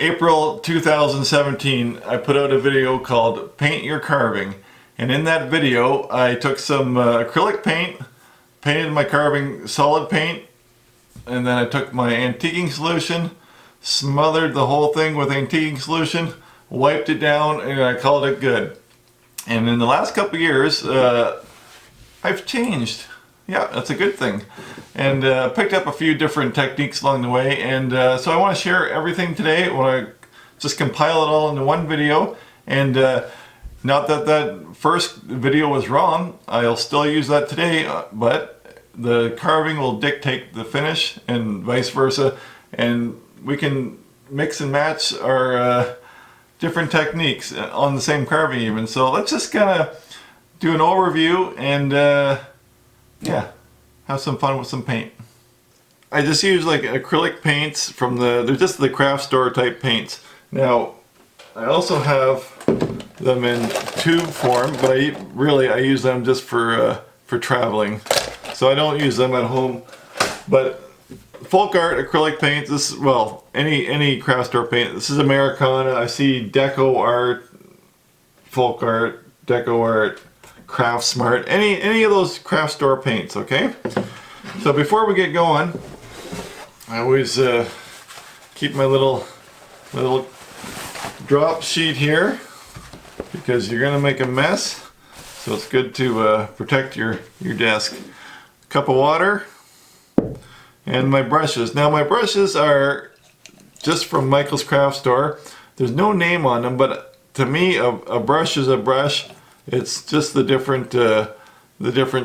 April 2017, I put out a video called Paint Your Carving. And in that video, I took some acrylic paint, painted my carving solid paint, and then I took my antiquing solution, smothered the whole thing with antiquing solution, wiped it down, and I called it good. And in the last couple years, I've changed. Yeah, that's a good thing. And picked up a few different techniques along the way, and so I want to share everything today. I want to just compile it all into one video, and not that that first video was wrong, I'll still use that today, but the carving will dictate the finish and vice versa, and we can mix and match our different techniques on the same carving even. So let's just kind of do an overview and yeah, have some fun with some paint. I just use like acrylic paints from they're just the craft store type paints. Now I also have them in tube form, but I use them just for traveling, so I don't use them at home. But folkart acrylic paint, this, well, any craft store paint. This is Americana. I see Deco Art, folkart, Deco Art, Craft Smart, any of those craft store paints. Okay, so before we get going, I always keep my little drop sheet here, because you're gonna make a mess, so it's good to protect your desk. A cup of water and my brushes. Now my brushes are just from Michael's Craft Store. There's no name on them, but to me a brush is a brush. It's just the different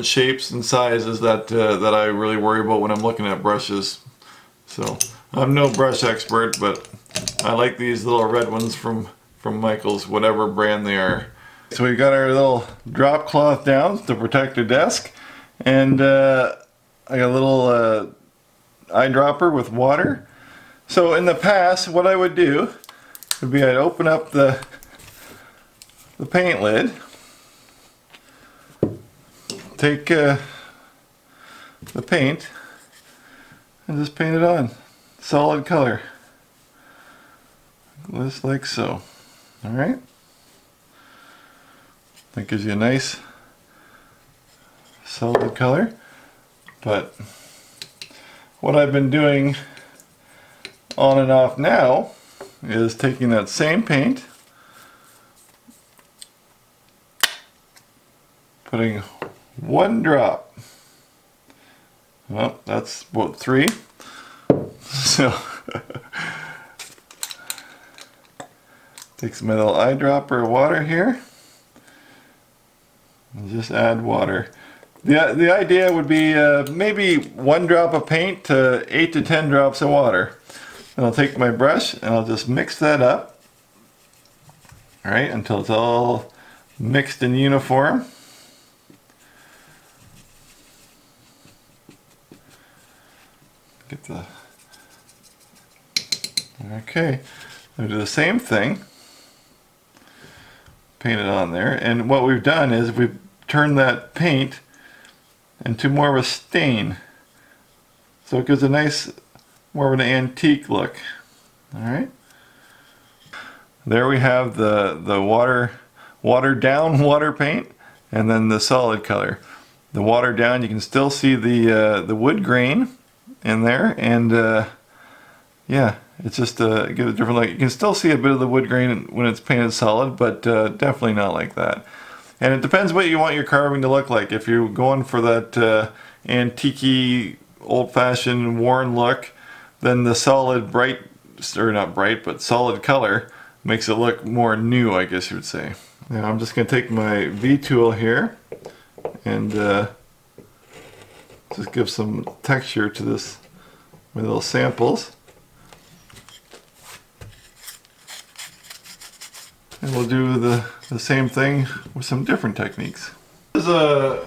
shapes and sizes that I really worry about when I'm looking at brushes. So I'm no brush expert, but I like these little red ones from Michael's, whatever brand they are. So we got our little drop cloth down to protect the desk, and I got a little eyedropper with water. So in the past, what I would do would be I'd open up the paint lid, take the paint, and just paint it on solid color, just like so. All right, that gives you a nice solid color. But what I've been doing on and off now is taking that same paint, putting one drop, well, that's about 3, so takes my little eyedropper of water here and just add water. The idea would be maybe 1 drop of paint to 8 to 10 drops of water. And I'll take my brush and I'll just mix that up, all right, until it's all mixed and uniform. Get the, okay, I'll do the same thing. Paint it on there, and what we've done is we've turned that paint into more of a stain, so it gives a nice, more of an antique look. All right, there we have the watered down water paint, and then the solid color. The watered down, you can still see the wood grain in there, and yeah, it's just give it a different look. You can still see a bit of the wood grain when it's painted solid, but definitely not like that. And it depends what you want your carving to look like. If you're going for that antique-y, old-fashioned, worn look, then the solid bright, or not bright, but solid color makes it look more new, I guess you would say. Now I'm just going to take my V-tool here and just give some texture to this, my little samples. And we'll do the same thing with some different techniques. This is a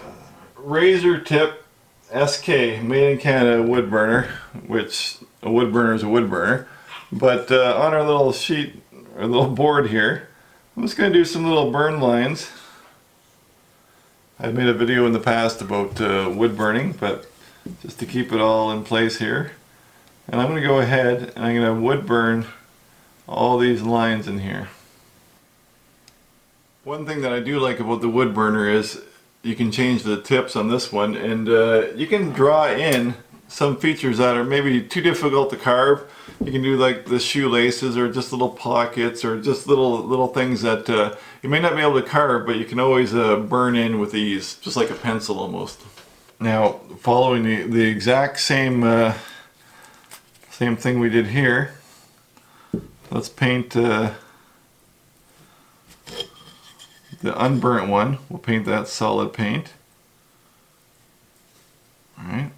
razor tip SK made in Canada wood burner, which a wood burner is a wood burner. But on our little sheet, our little board here, I'm just going to do some little burn lines. I've made a video in the past about wood burning, but just to keep it all in place here. And I'm going to go ahead and I'm going to wood burn all these lines in here. One thing that I do like about the wood burner is you can change the tips on this one, and you can draw in some features that are maybe too difficult to carve. You can do like the shoelaces, or just little pockets, or just little things that you may not be able to carve, but you can always burn in with ease, just like a pencil almost. Now, following the exact same same thing we did here, let's paint the unburnt one. We'll paint that solid paint. All right.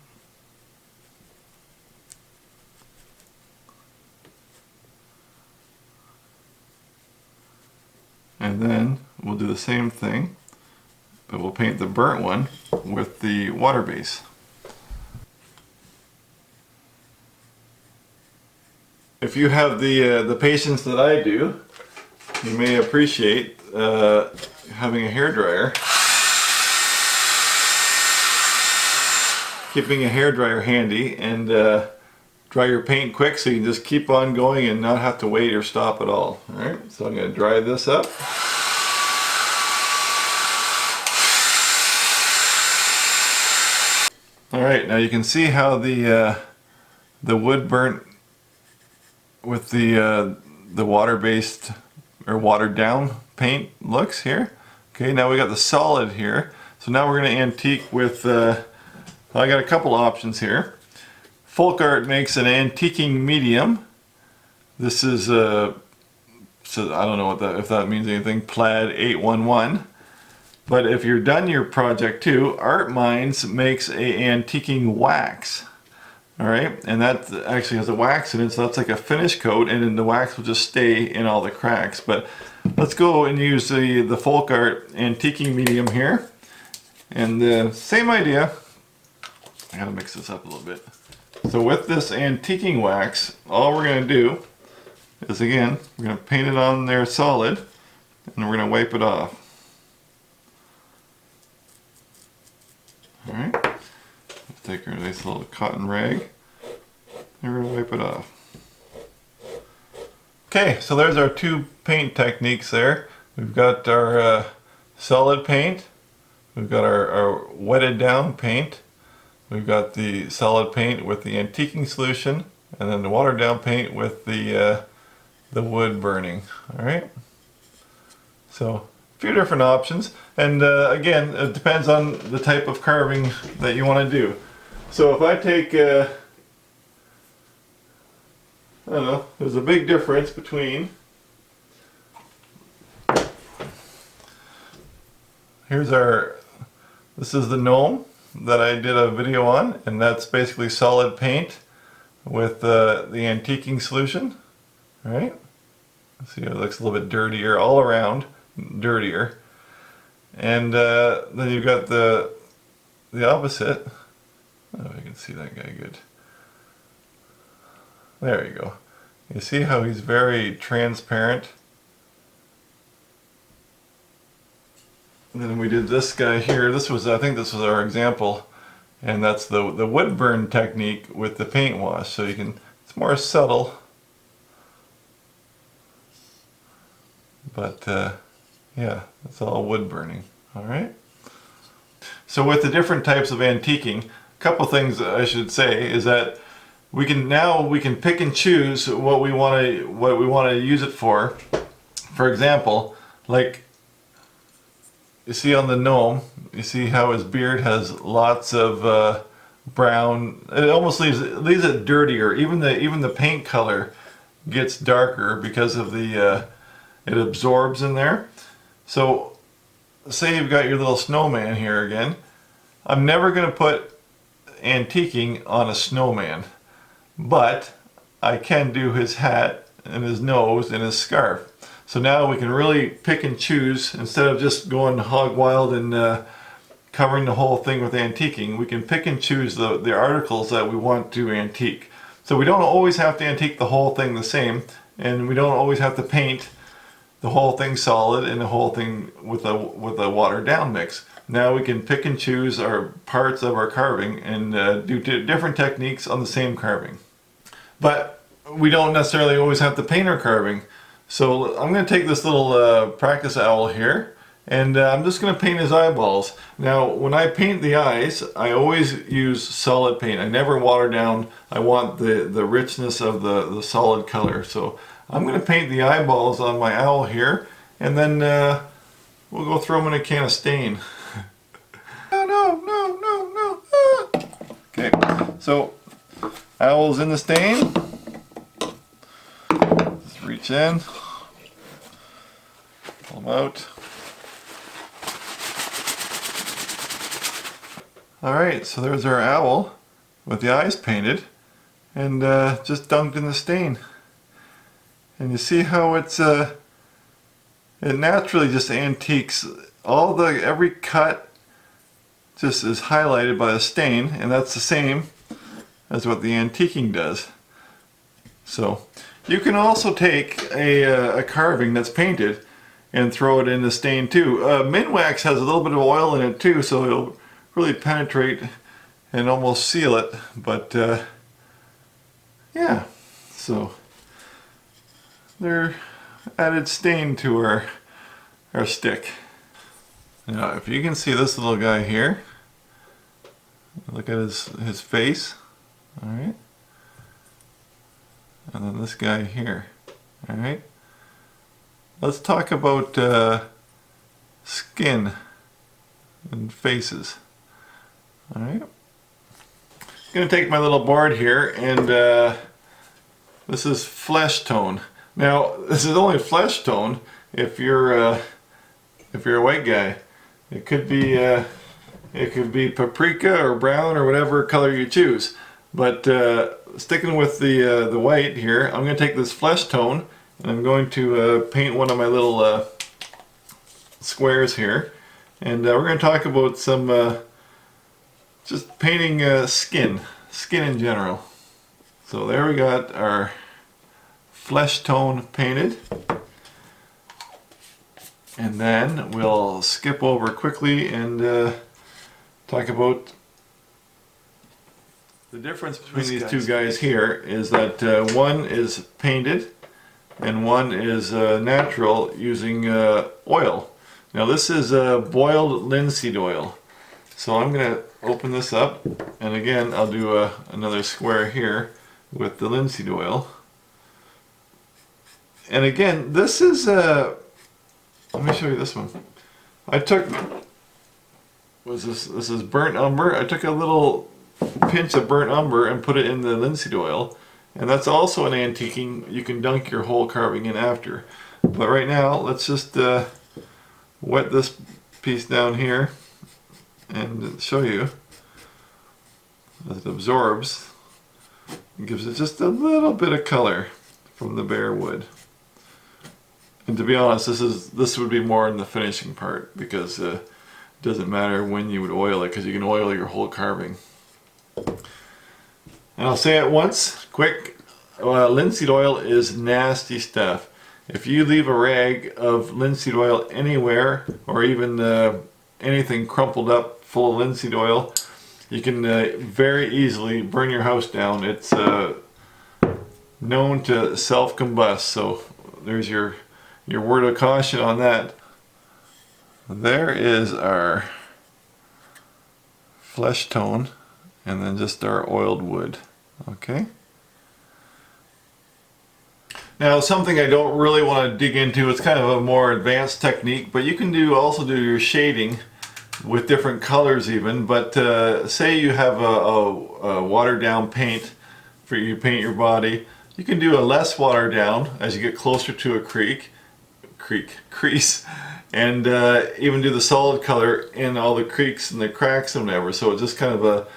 And then we'll do the same thing, but we'll paint the burnt one with the water base. If you have the patience that I do, you may appreciate having a hairdryer. Keeping a hairdryer handy and dry your paint quick, so you can just keep on going and not have to wait or stop at all. Alright, so I'm going to dry this up. Alright, now you can see how the wood burnt with the water-based or watered down paint looks here. Okay, now we got the solid here. So now we're going to antique with, I got a couple options here. Folkart makes an antiquing medium. This is so I don't know if that means anything, plaid 811. But if you're done your project too, Art Minds makes a antiquing wax. Alright, and that actually has a wax in it, so that's like a finish coat, and then the wax will just stay in all the cracks. But let's go and use the Folkart antiquing medium here. And the same idea. I gotta mix this up a little bit. So with this antiquing wax, all we're going to do is, again, we're going to paint it on there solid, and we're going to wipe it off. Alright, let's take our nice little cotton rag, and we're going to wipe it off. Okay, so there's our two paint techniques there. We've got our solid paint, we've got our wetted down paint, we've got the solid paint with the antiquing solution, and then the watered down paint with the wood burning. Alright, so a few different options, and again, it depends on the type of carving that you want to do. So if I take I don't know, there's a big difference between, this is the gnome that I did a video on, and that's basically solid paint with the antiquing solution. Right? See, it looks a little bit dirtier all around, dirtier. And then you've got the opposite. I don't know if you can see that guy good. There you go. You see how he's very transparent? And then we did this guy here. This was, I think this was our example, and that's the wood burn technique with the paint wash. So you can, it's more subtle, but yeah, it's all wood burning. All right. So with the different types of antiquing, a couple things I should say is that we can pick and choose what we want to use it for. For example, like, you see on the gnome, you see how his beard has lots of brown. It almost leaves it dirtier. Even the paint color gets darker because of the it absorbs in there. So say you've got your little snowman here again. I'm never going to put antiquing on a snowman, but I can do his hat and his nose and his scarf. So now we can really pick and choose, instead of just going hog wild and covering the whole thing with antiquing. We can pick and choose the articles that we want to antique. So we don't always have to antique the whole thing the same, and we don't always have to paint the whole thing solid and the whole thing with a watered down mix. Now we can pick and choose our parts of our carving and do different techniques on the same carving. But we don't necessarily always have to paint our carving. So I'm going to take this little practice owl here, and I'm just going to paint his eyeballs. Now when I paint the eyes, I always use solid paint. I never water down. I want the richness of the solid color. So I'm going to paint the eyeballs on my owl here, and then we'll go throw them in a can of stain. No. Ah. Okay, so owl's in the stain. Just reach in, pull them out. Alright, so there's our owl with the eyes painted and just dunked in the stain. And you see how it's it naturally just antiques. Every cut just is highlighted by the stain, and that's the same as what the antiquing does. So you can also take a carving that's painted and throw it in the stain too. Minwax has a little bit of oil in it too, so it'll really penetrate and almost seal it. But yeah, so they're added stain to our stick. Now if you can see this little guy here, look at his face, alright, and then this guy here, alright. Let's talk about skin and faces, alright. I'm going to take my little board here, and this is flesh tone. Now this is only flesh tone if you're a white guy. It could be paprika or brown or whatever color you choose. But sticking with the white here, I'm going to take this flesh tone and I'm going to paint one of my little squares here. And we're going to talk about some just painting skin in general. So there we got our flesh tone painted. And then we'll skip over quickly and talk about the difference between these two guys here is that one is painted and one is natural using oil. Now this is boiled linseed oil. So I'm going to open this up, and again I'll do another square here with the linseed oil. And again, this is let me show you this one. I took, this is burnt umber. I took a little pinch of burnt umber and put it in the linseed oil, and that's also an antiquing. You can dunk your whole carving in after. But right now, let's just wet this piece down here and show you as it absorbs. It gives it just a little bit of color from the bare wood. And to be honest, this would be more in the finishing part, because it doesn't matter when you would oil it, because you can oil your whole carving. And I'll say it once, quick, linseed oil is nasty stuff. If you leave a rag of linseed oil anywhere, or even anything crumpled up full of linseed oil, you can very easily burn your house down. It's known to self-combust, so there's your word of caution on that. There is our flesh tone, and then just our oiled wood. Okay. Now something I don't really want to dig into, it's kind of a more advanced technique, but you can also do your shading with different colors even. But say you have a watered down paint for you paint your body, you can do a less watered down as you get closer to a crease, and even do the solid color in all the creaks and the cracks and whatever. So it's just kind of a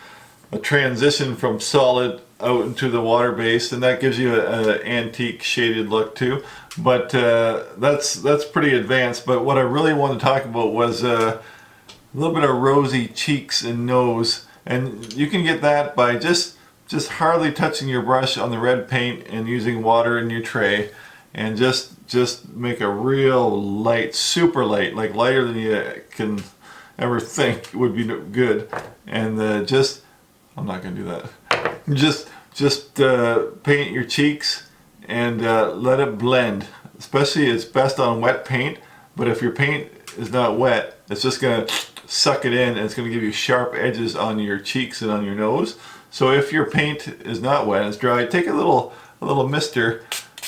transition from solid out into the water based, and that gives you an antique shaded look too. But that's pretty advanced. But what I really wanted to talk about was a little bit of rosy cheeks and nose, and you can get that by just hardly touching your brush on the red paint and using water in your tray, and just make a real light, super light, like lighter than you can ever think would be good. And I'm not gonna do that. Just just paint your cheeks and let it blend. Especially it's best on wet paint, but if your paint is not wet, it's just going to suck it in and it's going to give you sharp edges on your cheeks and on your nose. So if your paint is not wet, it's dry, take a little mister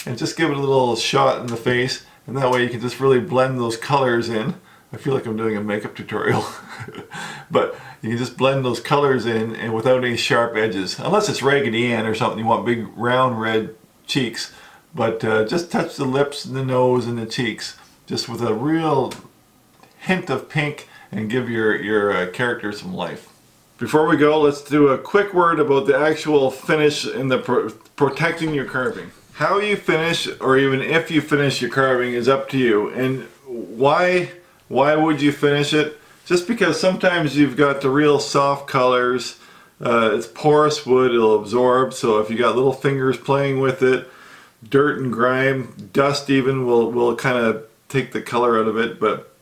and just give it a little shot in the face, and that way you can just really blend those colors in. I feel like I'm doing a makeup tutorial. But you can just blend those colors in and without any sharp edges. Unless it's Raggedy Ann or something, you want big round red cheeks. But just touch the lips and the nose and the cheeks just with a real hint of pink and give your character some life. Before we go, let's do a quick word about the actual finish and the protecting your carving. How you finish, or even if you finish your carving, is up to you. And why would you finish it? Just because sometimes you've got the real soft colors, it's porous wood, it'll absorb, so if you got little fingers playing with it, dirt and grime, dust even will kind of take the color out of it. But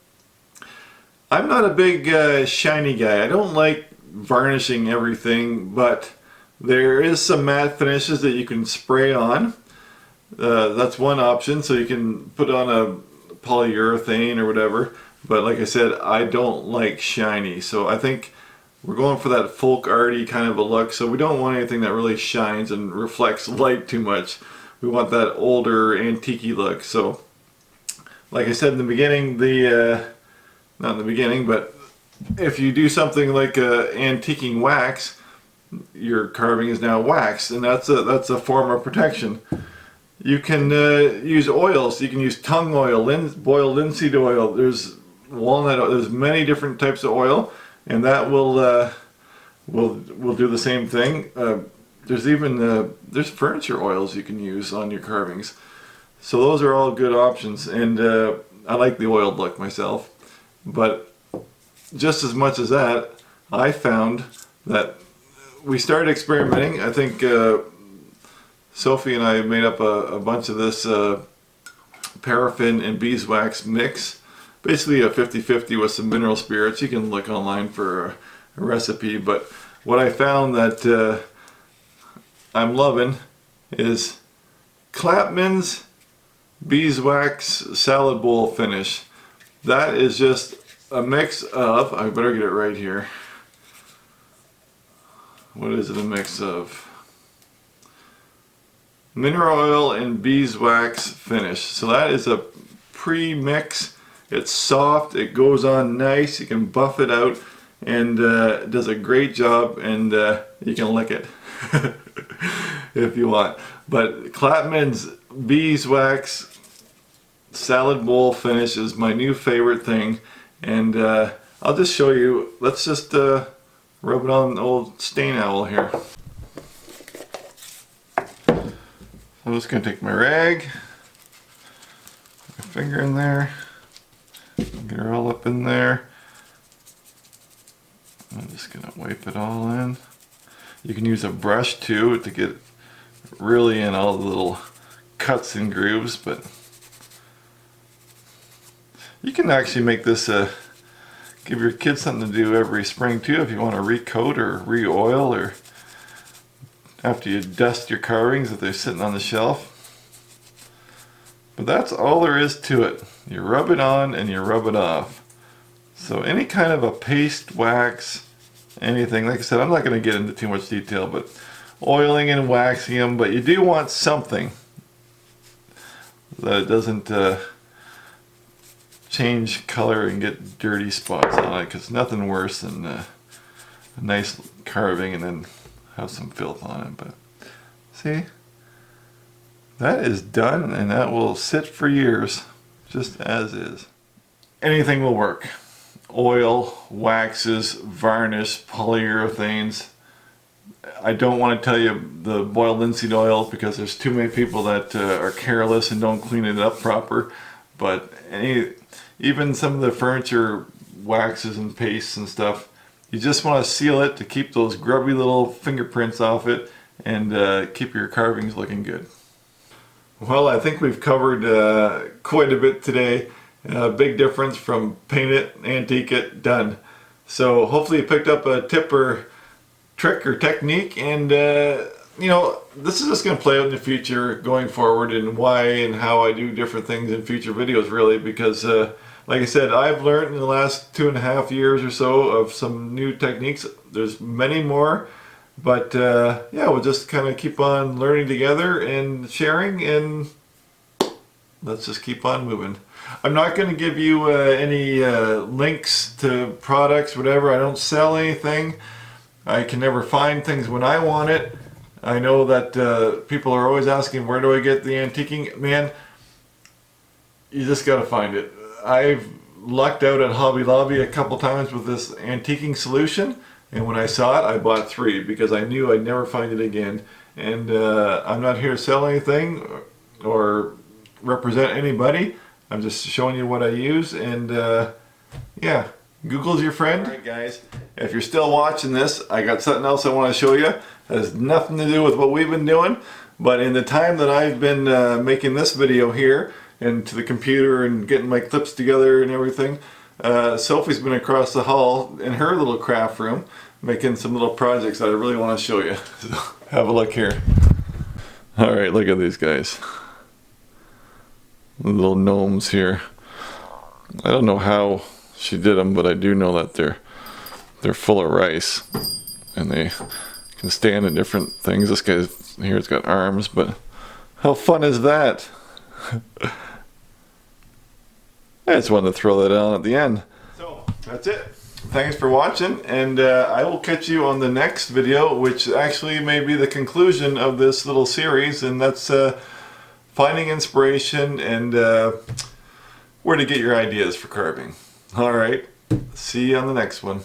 I'm not a big shiny guy. I don't like varnishing everything, but there is some matte finishes that you can spray on. That's one option, so you can put on a polyurethane or whatever. But like I said, I don't like shiny, so I think we're going for that folk arty kind of a look. So we don't want anything that really shines and reflects light too much. We want that older antique-y look. So like I said in the beginning, not in the beginning, but if you do something like antiquing wax, your carving is now wax, and that's a form of protection. You can use oils. You can use tung oil, boiled linseed oil. There's walnut oil. There's many different types of oil, and that will do the same thing. There's even there's furniture oils you can use on your carvings. So those are all good options, and I like the oiled look myself. But just as much as that, I found that we started experimenting. I think Sophie and I made up a bunch of this paraffin and beeswax mix. Basically a 50-50 with some mineral spirits. You can look online for a recipe, but what I found that I'm loving is Clapman's beeswax salad bowl finish. That is just a mix of, I better get it right here. What is it a mix of? Mineral oil and beeswax finish. So that is a pre-mix. It's soft, it goes on nice, you can buff it out, and it does a great job, and you can lick it if you want. But Clapman's beeswax salad bowl finish is my new favorite thing, and I'll just show you. Let's just rub it on the old stain owl here. I'm just going to take my rag, my finger in there, get her all up in there. I'm just going to wipe it all in. You can use a brush too to get really in all the little cuts and grooves, but you can actually make this give your kids something to do every spring too, if you want to recoat or re-oil, or after you dust your carvings if they're sitting on the shelf. But that's all there is to it. You rub it on and you rub it off. So any kind of a paste, wax, anything, like I said, I'm not going to get into too much detail, but oiling and waxing them, but you do want something that it doesn't change color and get dirty spots on it, because nothing worse than a nice carving and then have some filth on it. But see, that is done, and that will sit for years just as is. Anything will work. Oil, waxes, varnish, polyurethanes. I don't want to tell you the boiled linseed oil because there's too many people that are careless and don't clean it up proper. But even some of the furniture waxes and pastes and stuff, you just want to seal it to keep those grubby little fingerprints off it and keep your carvings looking good. Well, I think we've covered quite a bit today. Big difference from paint it, antique it, done. So hopefully you picked up a tip or trick or technique, and you know, this is just going to play out in the future going forward, and why and how I do different things in future videos, really, because like I said, I've learned in the last 2.5 years or so of some new techniques. There's many more, but yeah, we'll just kind of keep on learning together and sharing, and let's just keep on moving. I'm not going to give you any links to products, whatever. I don't sell anything. I can never find things when I want it. I know that people are always asking, where do I get the antiquing? Man, you just got to find it. I've lucked out at Hobby Lobby a couple times with this antiquing solution, and when I saw it, I bought 3 because I knew I'd never find it again. And I'm not here to sell anything or represent anybody. I'm just showing you what I use, and yeah, Google's your friend. Alright guys, if you're still watching this, I got something else I want to show you. It has nothing to do with what we've been doing, but in the time that I've been making this video here, and to the computer and getting my clips together and everything, Sophie's been across the hall in her little craft room making some little projects that I really want to show you. So, have a look here. Alright, look at these guys. The little gnomes here. I don't know how she did them, but I do know that they're full of rice, and they can stand in different things. This guy here's got arms, but how fun is that? I just wanted to throw that on at the end. So that's it. Thanks for watching, and I will catch you on the next video, which actually may be the conclusion of this little series, and that's finding inspiration and where to get your ideas for carving. Alright, see you on the next one.